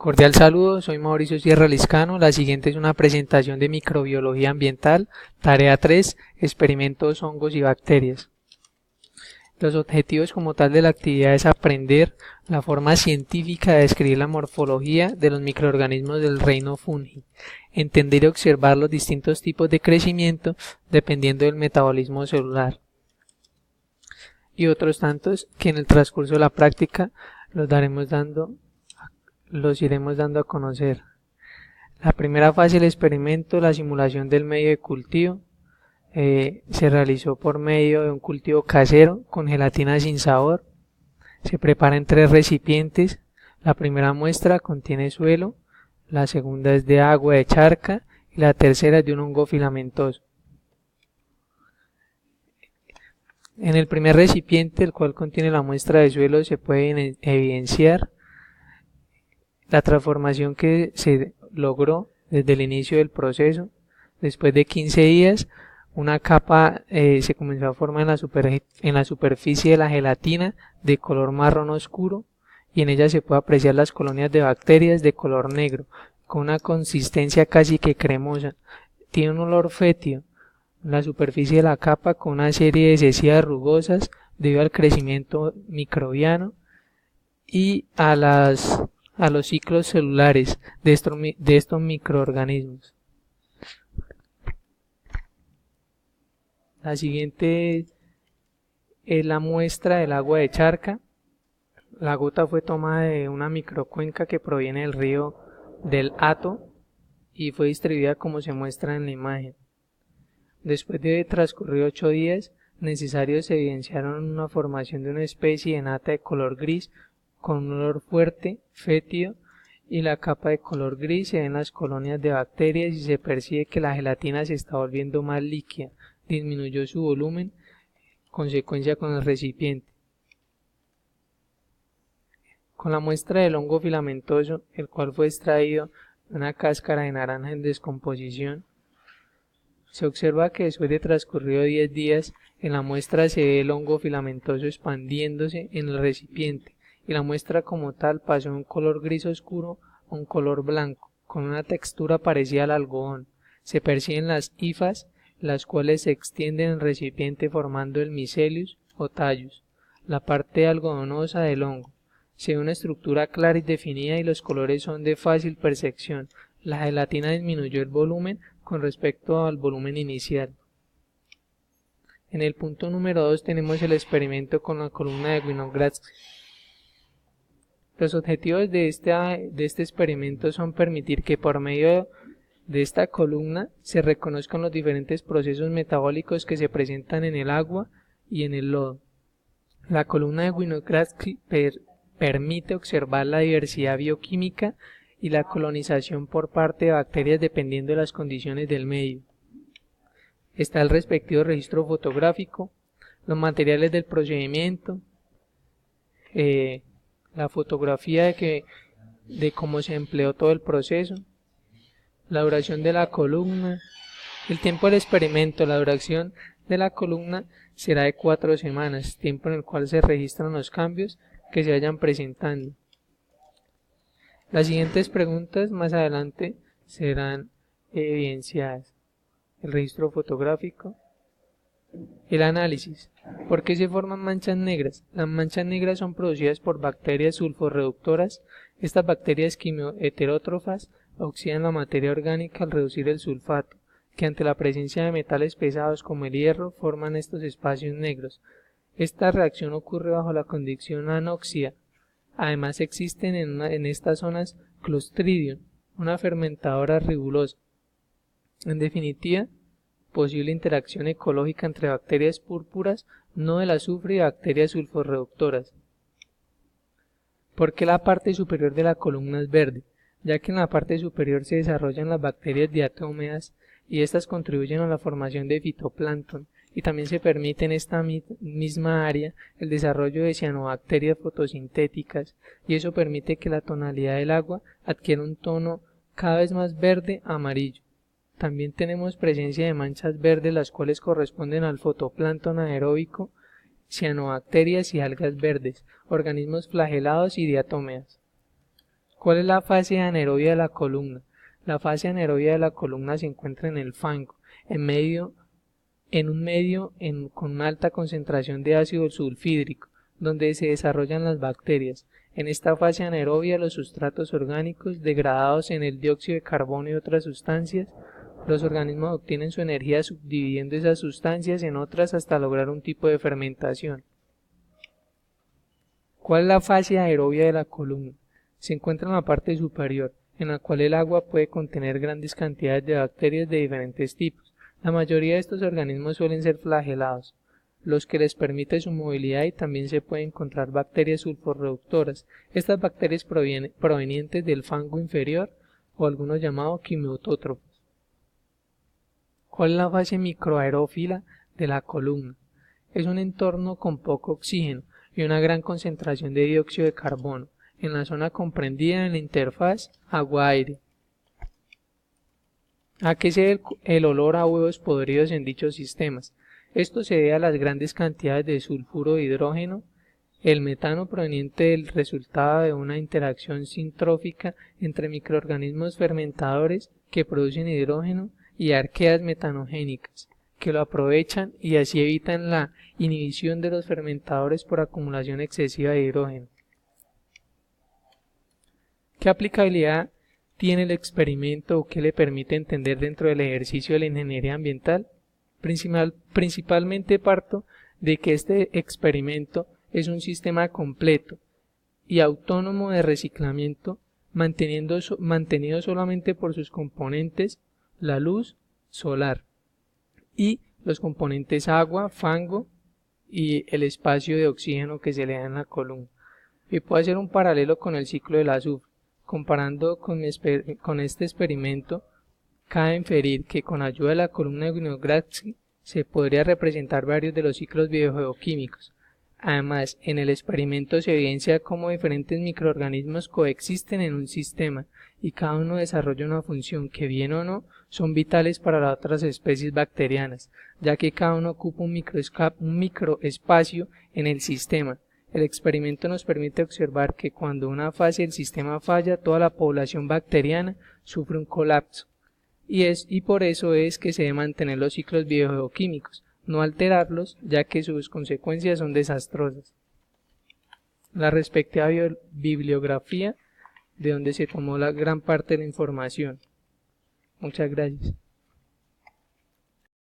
Cordial saludo, soy Mauricio Sierra Liscano. La siguiente es una presentación de microbiología ambiental, tarea 3, experimentos, hongos y bacterias. Los objetivos como tal de la actividad es aprender la forma científica de describir la morfología de los microorganismos del reino fungi, entender y observar los distintos tipos de crecimiento dependiendo del metabolismo celular, y otros tantos que en el transcurso de la práctica los iremos dando a conocer. La primera fase del experimento, la simulación del medio de cultivo, se realizó por medio de un cultivo casero con gelatina sin sabor. Se prepara en 3 recipientes. La primera muestra contiene suelo, la segunda es de agua de charca y la tercera es de un hongo filamentoso. En el primer recipiente, el cual contiene la muestra de suelo, se puede evidenciar la transformación que se logró desde el inicio del proceso. Después de 15 días, una capa se comenzó a formar en la superficie de la gelatina de color marrón oscuro, y en ella se puede apreciar las colonias de bacterias de color negro, con una consistencia casi que cremosa. Tiene un olor fétido en la superficie de la capa, con una serie de cecillas rugosas debido al crecimiento microbiano y a los ciclos celulares de estos microorganismos. La siguiente es la muestra del agua de charca. La gota fue tomada de una microcuenca que proviene del río del Hato y fue distribuida como se muestra en la imagen. Después de transcurrir 8 días necesarios, se evidenciaron una formación de una especie de nata de color gris con un olor fuerte, fétido, y la capa de color gris. Se ven las colonias de bacterias y se percibe que la gelatina se está volviendo más líquida, disminuyó su volumen, consecuencia con el recipiente. Con la muestra del hongo filamentoso, el cual fue extraído de una cáscara de naranja en descomposición, se observa que después de transcurrido 10 días, en la muestra se ve el hongo filamentoso expandiéndose en el recipiente, y la muestra como tal pasó de un color gris oscuro a un color blanco, con una textura parecida al algodón. Se perciben las hifas, las cuales se extienden en el recipiente formando el micelium o tallus, la parte algodonosa del hongo. Se ve una estructura clara y definida y los colores son de fácil percepción. La gelatina disminuyó el volumen con respecto al volumen inicial. En el punto número 2 tenemos el experimento con la columna de Winogradsky. Los objetivos de este experimento son permitir que por medio de esta columna se reconozcan los diferentes procesos metabólicos que se presentan en el agua y en el lodo. La columna de Winogradsky permite observar la diversidad bioquímica y la colonización por parte de bacterias dependiendo de las condiciones del medio. Está el respectivo registro fotográfico, los materiales del procedimiento, la fotografía de cómo se empleó todo el proceso, la duración de la columna, el tiempo del experimento. La duración de la columna será de 4 semanas, tiempo en el cual se registran los cambios que se vayan presentando. Las siguientes preguntas más adelante serán evidenciadas. El registro fotográfico. El análisis. ¿Por qué se forman manchas negras? Las manchas negras son producidas por bacterias sulforreductoras. Estas bacterias quimioheterótrofas oxidan la materia orgánica al reducir el sulfato, que ante la presencia de metales pesados como el hierro forman estos espacios negros. Esta reacción ocurre bajo la condición anóxida. Además existen en estas zonas Clostridium, una fermentadora ribulosa. En definitiva, posible interacción ecológica entre bacterias púrpuras no del azufre y bacterias sulforreductoras. ¿Por qué la parte superior de la columna es verde? Ya que en la parte superior se desarrollan las bacterias diatómeas y estas contribuyen a la formación de fitoplancton, y también se permite en esta misma área el desarrollo de cianobacterias fotosintéticas, y eso permite que la tonalidad del agua adquiera un tono cada vez más verde amarillo. También tenemos presencia de manchas verdes, las cuales corresponden al fotoplancton anaeróbico, cianobacterias y algas verdes, organismos flagelados y diatómeas. ¿Cuál es la fase anaerobia de la columna? La fase anaerobia de la columna se encuentra en el fango, con una alta concentración de ácido sulfídrico, donde se desarrollan las bacterias. En esta fase anaerobia, los sustratos orgánicos degradados en el dióxido de carbono y otras sustancias, los organismos obtienen su energía subdividiendo esas sustancias en otras hasta lograr un tipo de fermentación. ¿Cuál es la fase aerobia de la columna? Se encuentra en la parte superior, en la cual el agua puede contener grandes cantidades de bacterias de diferentes tipos. La mayoría de estos organismos suelen ser flagelados, los que les permite su movilidad, y también se pueden encontrar bacterias sulforreductoras. Estas bacterias provenientes del fango inferior o algunos llamados quimiotótrofos. ¿Cuál es la fase microaerófila de la columna? Es un entorno con poco oxígeno y una gran concentración de dióxido de carbono en la zona comprendida en la interfaz agua-aire. ¿A qué se debe el olor a huevos podridos en dichos sistemas? Esto se debe a las grandes cantidades de sulfuro de hidrógeno, el metano proveniente del resultado de una interacción sintrófica entre microorganismos fermentadores que producen hidrógeno y arqueas metanogénicas, que lo aprovechan y así evitan la inhibición de los fermentadores por acumulación excesiva de hidrógeno. ¿Qué aplicabilidad tiene el experimento o qué le permite entender dentro del ejercicio de la ingeniería ambiental? Principalmente parto de que este experimento es un sistema completo y autónomo de reciclamiento, mantenido solamente por sus componentes, la luz solar y los componentes agua, fango y el espacio de oxígeno que se le da en la columna. Y puedo hacer un paralelo con el ciclo del azufre. Comparando con este experimento, cabe inferir que con ayuda de la columna de Winogradsky se podría representar varios de los ciclos biogeoquímicos. Además, en el experimento se evidencia cómo diferentes microorganismos coexisten en un sistema y cada uno desarrolla una función que, bien o no, son vitales para las otras especies bacterianas, ya que cada uno ocupa un microespacio en el sistema. El experimento nos permite observar que cuando una fase del sistema falla, toda la población bacteriana sufre un colapso. Y por eso es que se debe mantener los ciclos biogeoquímicos, no alterarlos, ya que sus consecuencias son desastrosas. La respectiva bibliografía de donde se tomó la gran parte de la información. Muchas gracias.